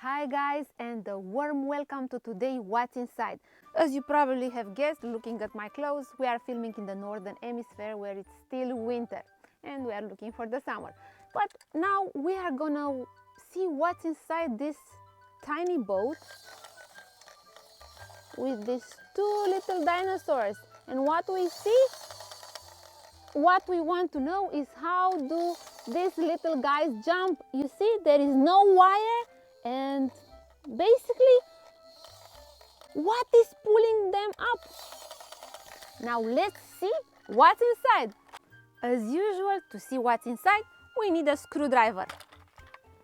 Hi guys, and a warm welcome to today What's Inside. As you probably have guessed, looking at my clothes, we are filming in the northern hemisphere where it's still winter and we are looking for the summer. But now we are gonna see what's inside this tiny boat with these two little dinosaurs. And what we see, what we want to know is how do these little guys jump. You see, there is no wire, and basically what is pulling them up? Now let's see what's inside. As usual, to see what's inside, we need a screwdriver.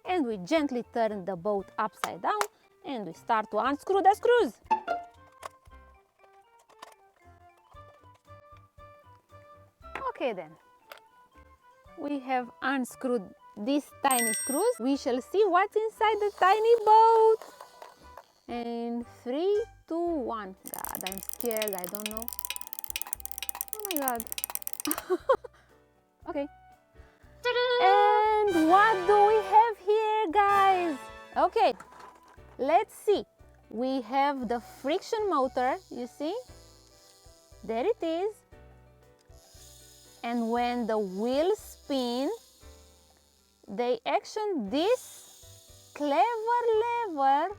And we gently turn the boat upside down and we start to unscrew the screws. Okay then, we have unscrewed these tiny screws. We shall see what's inside the tiny boat. And 3, 2, 1. God, I'm scared, I don't know. Oh my God. Okay. And what do we have here, guys? Okay, let's see. We have the friction motor, you see? There it is. And when the wheels spin, they action this clever lever,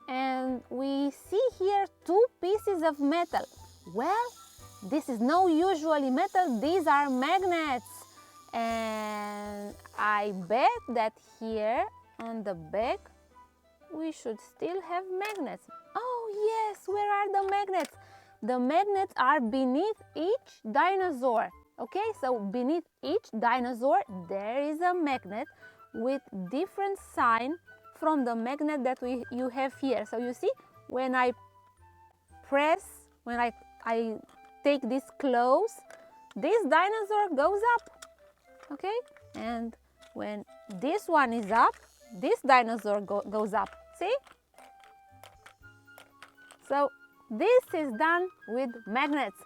and we see here two pieces of metal. Well, this is no usually metal, these are magnets. And I bet that here on the back we should still have magnets. Oh yes, where are the magnets? The magnets are beneath each dinosaur. Okay, so beneath each dinosaur there is a magnet with different sign from the magnet that you have here. So you see, when I press, when I take this close, this dinosaur goes up. Okay, and when this one is up, this dinosaur goes up. See? So this is done with magnets.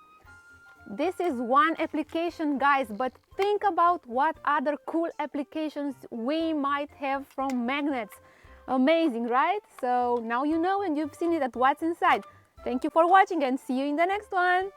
This is one application, guys, but think about what other cool applications we might have from magnets. Amazing, right? So now you know and you've seen it at What's Inside. Thank you for watching and see you in the next one.